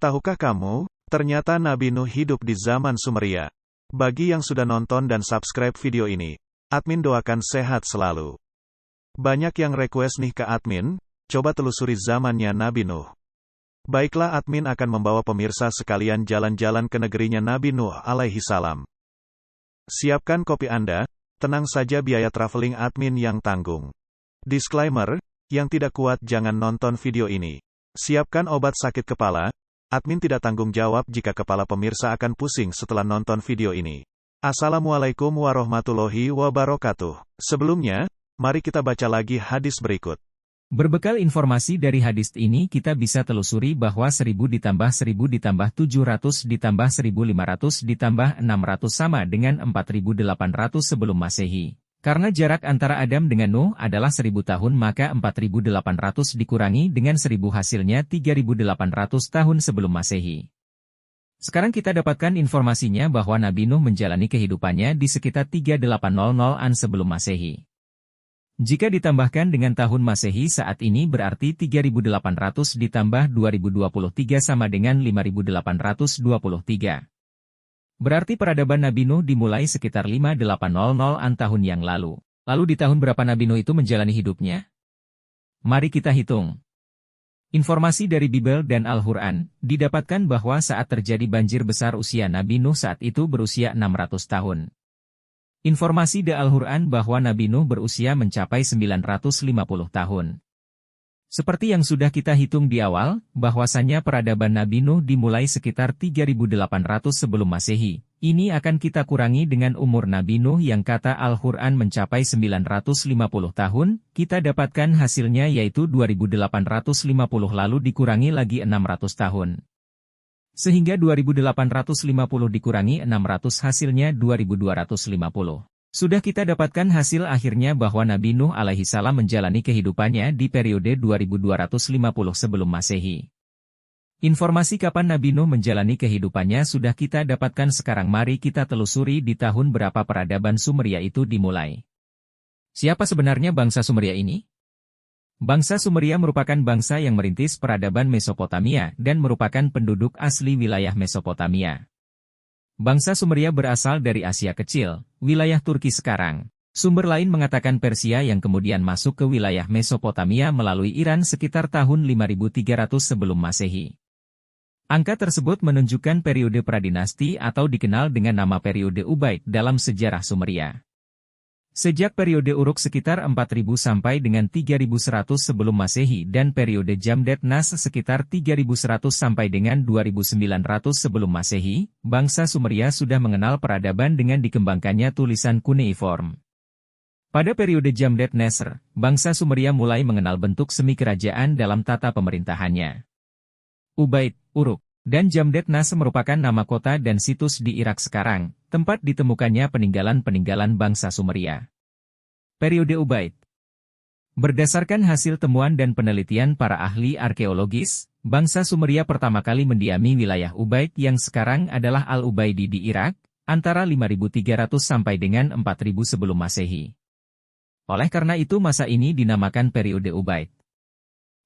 Tahukah kamu, ternyata Nabi Nuh hidup di zaman Sumeria. Bagi yang sudah nonton dan subscribe video ini, admin doakan sehat selalu. Banyak yang request nih ke admin, coba telusuri zamannya Nabi Nuh. Baiklah, admin akan membawa pemirsa sekalian jalan-jalan ke negerinya Nabi Nuh alaihi salam. Siapkan kopi Anda, tenang saja biaya traveling admin yang tanggung. Disclaimer, yang tidak kuat jangan nonton video ini. Siapkan obat sakit kepala, admin tidak tanggung jawab jika kepala pemirsa akan pusing setelah nonton video ini. Assalamualaikum warahmatullahi wabarakatuh. Sebelumnya, mari kita baca lagi hadis berikut. Berbekal informasi dari hadis ini kita bisa telusuri bahwa 1000 ditambah 1000 ditambah 700 ditambah 1500 ditambah 600 sama dengan 4800 sebelum Masehi. Karena jarak antara Adam dengan Nuh adalah 1000 tahun maka 4800 dikurangi dengan 1000 hasilnya 3800 tahun sebelum Masehi. Sekarang kita dapatkan informasinya bahwa Nabi Nuh menjalani kehidupannya di sekitar 3800-an sebelum Masehi. Jika ditambahkan dengan tahun Masehi saat ini berarti 3800 ditambah 2023 sama dengan 5823. Berarti peradaban Nabi Nuh dimulai sekitar 5800-an tahun yang lalu. Lalu di tahun berapa Nabi Nuh itu menjalani hidupnya? Mari kita hitung. Informasi dari Bible dan Al-Quran didapatkan bahwa saat terjadi banjir besar usia Nabi Nuh saat itu berusia 600 tahun. Informasi di Al-Quran bahwa Nabi Nuh berusia mencapai 950 tahun. Seperti yang sudah kita hitung di awal, bahwasannya peradaban Nabi Nuh dimulai sekitar 3800 sebelum Masehi. Ini akan kita kurangi dengan umur Nabi Nuh yang kata Al-Quran mencapai 950 tahun, kita dapatkan hasilnya yaitu 2850 lalu dikurangi lagi 600 tahun. Sehingga 2850 dikurangi 600 hasilnya 2250. Sudah kita dapatkan hasil akhirnya bahwa Nabi Nuh alaihi salam menjalani kehidupannya di periode 2250 sebelum Masehi. Informasi kapan Nabi Nuh menjalani kehidupannya sudah kita dapatkan sekarang mari kita telusuri di tahun berapa peradaban Sumeria itu dimulai. Siapa sebenarnya bangsa Sumeria ini? Bangsa Sumeria merupakan bangsa yang merintis peradaban Mesopotamia dan merupakan penduduk asli wilayah Mesopotamia. Bangsa Sumeria berasal dari Asia Kecil, wilayah Turki sekarang. Sumber lain mengatakan Persia yang kemudian masuk ke wilayah Mesopotamia melalui Iran sekitar tahun 5300 sebelum Masehi. Angka tersebut menunjukkan periode pradinasti atau dikenal dengan nama periode Ubaid dalam sejarah Sumeria. Sejak periode Uruk sekitar 4000 sampai dengan 3100 sebelum Masehi dan periode Jamdet Nas sekitar 3100 sampai dengan 2900 sebelum Masehi, bangsa Sumeria sudah mengenal peradaban dengan dikembangkannya tulisan kuneiform. Pada periode Jamdet Nasr, bangsa Sumeria mulai mengenal bentuk semi kerajaan dalam tata pemerintahannya. Ubaid, Uruk, dan Jamdet Nas merupakan nama kota dan situs di Irak sekarang, tempat ditemukannya peninggalan-peninggalan bangsa Sumeria. Periode Ubaid. Berdasarkan hasil temuan dan penelitian para ahli arkeologis, bangsa Sumeria pertama kali mendiami wilayah Ubaid yang sekarang adalah Al-Ubaidi di Irak, antara 5300 sampai dengan 4000 sebelum Masehi. Oleh karena itu masa ini dinamakan periode Ubaid.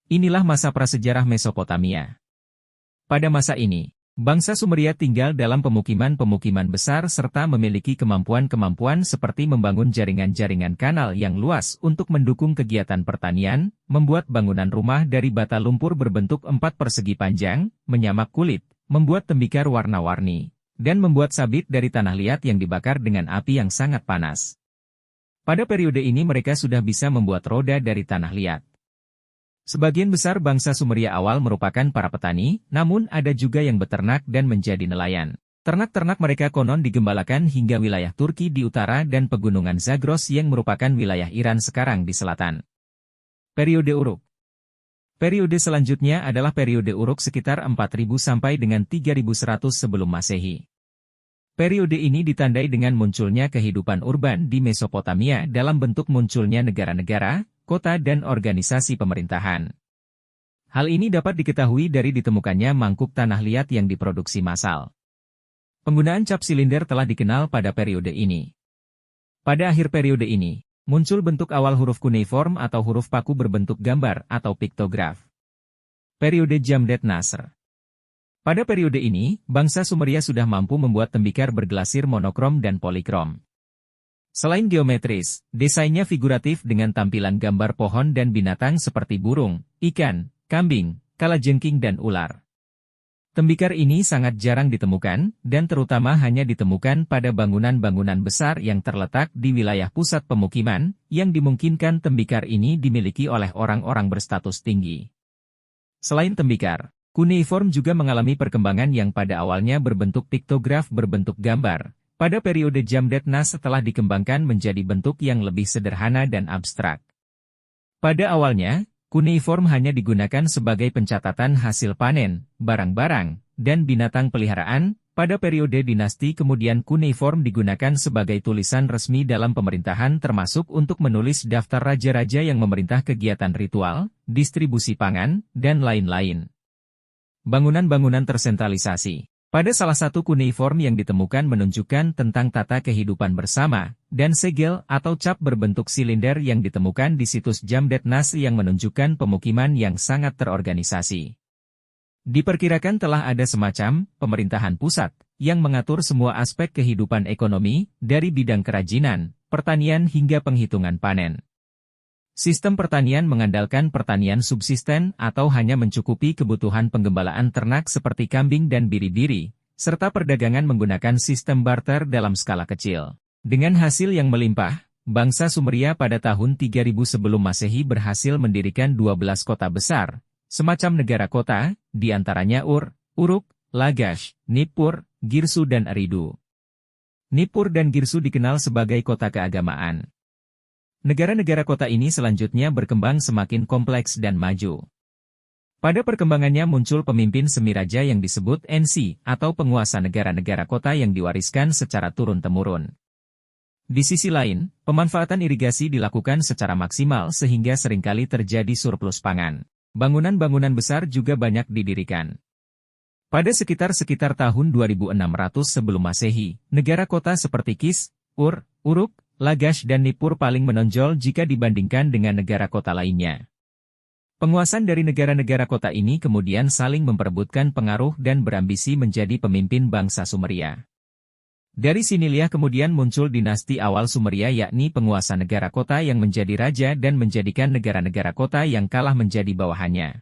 Inilah masa prasejarah Mesopotamia. Pada masa ini, bangsa Sumeria tinggal dalam pemukiman-pemukiman besar serta memiliki kemampuan-kemampuan seperti membangun jaringan-jaringan kanal yang luas untuk mendukung kegiatan pertanian, membuat bangunan rumah dari bata lumpur berbentuk 4 persegi panjang, menyamak kulit, membuat tembikar warna-warni, dan membuat sabit dari tanah liat yang dibakar dengan api yang sangat panas. Pada periode ini mereka sudah bisa membuat roda dari tanah liat. Sebagian besar bangsa Sumeria awal merupakan para petani, namun ada juga yang beternak dan menjadi nelayan. Ternak-ternak mereka konon digembalakan hingga wilayah Turki di utara dan pegunungan Zagros yang merupakan wilayah Iran sekarang di selatan. Periode Uruk. Periode selanjutnya adalah periode Uruk sekitar 4000 sampai dengan 3100 sebelum Masehi. Periode ini ditandai dengan munculnya kehidupan urban di Mesopotamia dalam bentuk munculnya negara-negara, kota dan organisasi pemerintahan. Hal ini dapat diketahui dari ditemukannya mangkuk tanah liat yang diproduksi massal. Penggunaan cap silinder telah dikenal pada periode ini. Pada akhir periode ini, muncul bentuk awal huruf kuneiform atau huruf paku berbentuk gambar atau piktograf. Periode Jamdet Nasr. Pada periode ini, bangsa Sumeria sudah mampu membuat tembikar berglasir monokrom dan polikrom. Selain geometris, desainnya figuratif dengan tampilan gambar pohon dan binatang seperti burung, ikan, kambing, kalajengking dan ular. Tembikar ini sangat jarang ditemukan, dan terutama hanya ditemukan pada bangunan-bangunan besar yang terletak di wilayah pusat pemukiman, yang dimungkinkan tembikar ini dimiliki oleh orang-orang berstatus tinggi. Selain tembikar, kuneiform juga mengalami perkembangan yang pada awalnya berbentuk piktograf berbentuk gambar. Pada periode Jamdetnas setelah dikembangkan menjadi bentuk yang lebih sederhana dan abstrak. Pada awalnya, kuneiform hanya digunakan sebagai pencatatan hasil panen, barang-barang, dan binatang peliharaan. Pada periode dinasti kemudian kuneiform digunakan sebagai tulisan resmi dalam pemerintahan termasuk untuk menulis daftar raja-raja yang memerintah kegiatan ritual, distribusi pangan, dan lain-lain. Bangunan-bangunan tersentralisasi. Pada salah satu kuneiform yang ditemukan menunjukkan tentang tata kehidupan bersama, dan segel atau cap berbentuk silinder yang ditemukan di situs Jamdetnas yang menunjukkan pemukiman yang sangat terorganisasi. Diperkirakan telah ada semacam pemerintahan pusat, yang mengatur semua aspek kehidupan ekonomi, dari bidang kerajinan, pertanian hingga penghitungan panen. Sistem pertanian mengandalkan pertanian subsisten atau hanya mencukupi kebutuhan penggembalaan ternak seperti kambing dan biri-biri, serta perdagangan menggunakan sistem barter dalam skala kecil. Dengan hasil yang melimpah, bangsa Sumeria pada tahun 3000 sebelum Masehi berhasil mendirikan 12 kota besar, semacam negara kota, di antaranya Ur, Uruk, Lagash, Nippur, Girsu dan Eridu. Nippur dan Girsu dikenal sebagai kota keagamaan. Negara-negara kota ini selanjutnya berkembang semakin kompleks dan maju. Pada perkembangannya muncul pemimpin semiraja yang disebut NC, atau penguasa negara-negara kota yang diwariskan secara turun-temurun. Di sisi lain, pemanfaatan irigasi dilakukan secara maksimal sehingga seringkali terjadi surplus pangan. Bangunan-bangunan besar juga banyak didirikan. Pada sekitar tahun 2600 sebelum Masehi, negara kota seperti Kis, Ur, Uruk, Lagash dan Nippur paling menonjol jika dibandingkan dengan negara kota lainnya. Penguasaan dari negara-negara kota ini kemudian saling memperebutkan pengaruh dan berambisi menjadi pemimpin bangsa Sumeria. Dari sinilah kemudian muncul dinasti awal Sumeria yakni penguasa negara kota yang menjadi raja dan menjadikan negara-negara kota yang kalah menjadi bawahannya.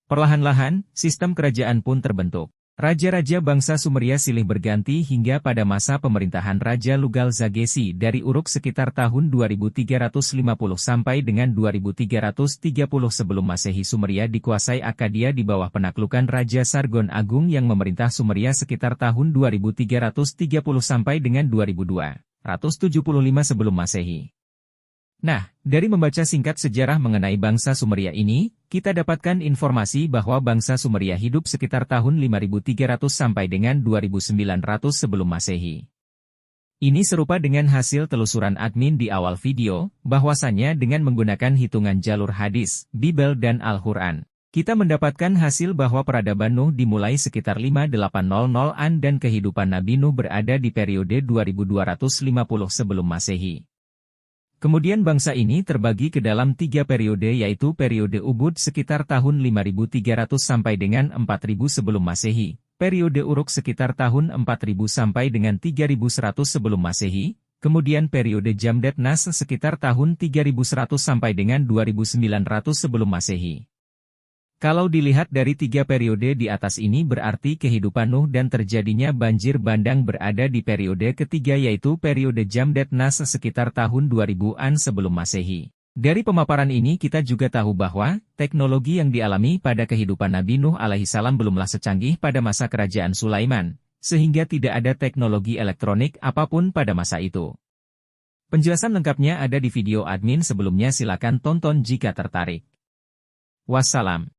Perlahan-lahan, sistem kerajaan pun terbentuk. Raja-raja bangsa Sumeria silih berganti hingga pada masa pemerintahan Raja Lugal Zagesi dari Uruk sekitar tahun 2350 sampai dengan 2330 sebelum Masehi. Sumeria dikuasai Akkadia di bawah penaklukan Raja Sargon Agung yang memerintah Sumeria sekitar tahun 2330 sampai dengan 2275 sebelum Masehi. Nah, dari membaca singkat sejarah mengenai bangsa Sumeria ini, kita dapatkan informasi bahwa bangsa Sumeria hidup sekitar tahun 5300 sampai dengan 2900 sebelum Masehi. Ini serupa dengan hasil telusuran admin di awal video, bahwasannya dengan menggunakan hitungan jalur hadis, Bible dan Al-Quran, kita mendapatkan hasil bahwa peradaban Nuh dimulai sekitar 5800-an dan kehidupan Nabi Nuh berada di periode 2250 sebelum Masehi. Kemudian bangsa ini terbagi ke dalam 3 periode yaitu periode Ubud sekitar tahun 5300 sampai dengan 4000 sebelum Masehi, periode Uruk sekitar tahun 4000 sampai dengan 3100 sebelum Masehi, kemudian periode Jamdetnas sekitar tahun 3100 sampai dengan 2900 sebelum Masehi. Kalau dilihat dari 3 periode di atas ini berarti kehidupan Nuh dan terjadinya banjir bandang berada di periode ketiga yaitu periode Jamdetnas sekitar tahun 2000-an sebelum Masehi. Dari pemaparan ini kita juga tahu bahwa teknologi yang dialami pada kehidupan Nabi Nuh alaihissalam belumlah secanggih pada masa kerajaan Sulaiman, sehingga tidak ada teknologi elektronik apapun pada masa itu. Penjelasan lengkapnya ada di video admin sebelumnya, silakan tonton jika tertarik. Wassalam.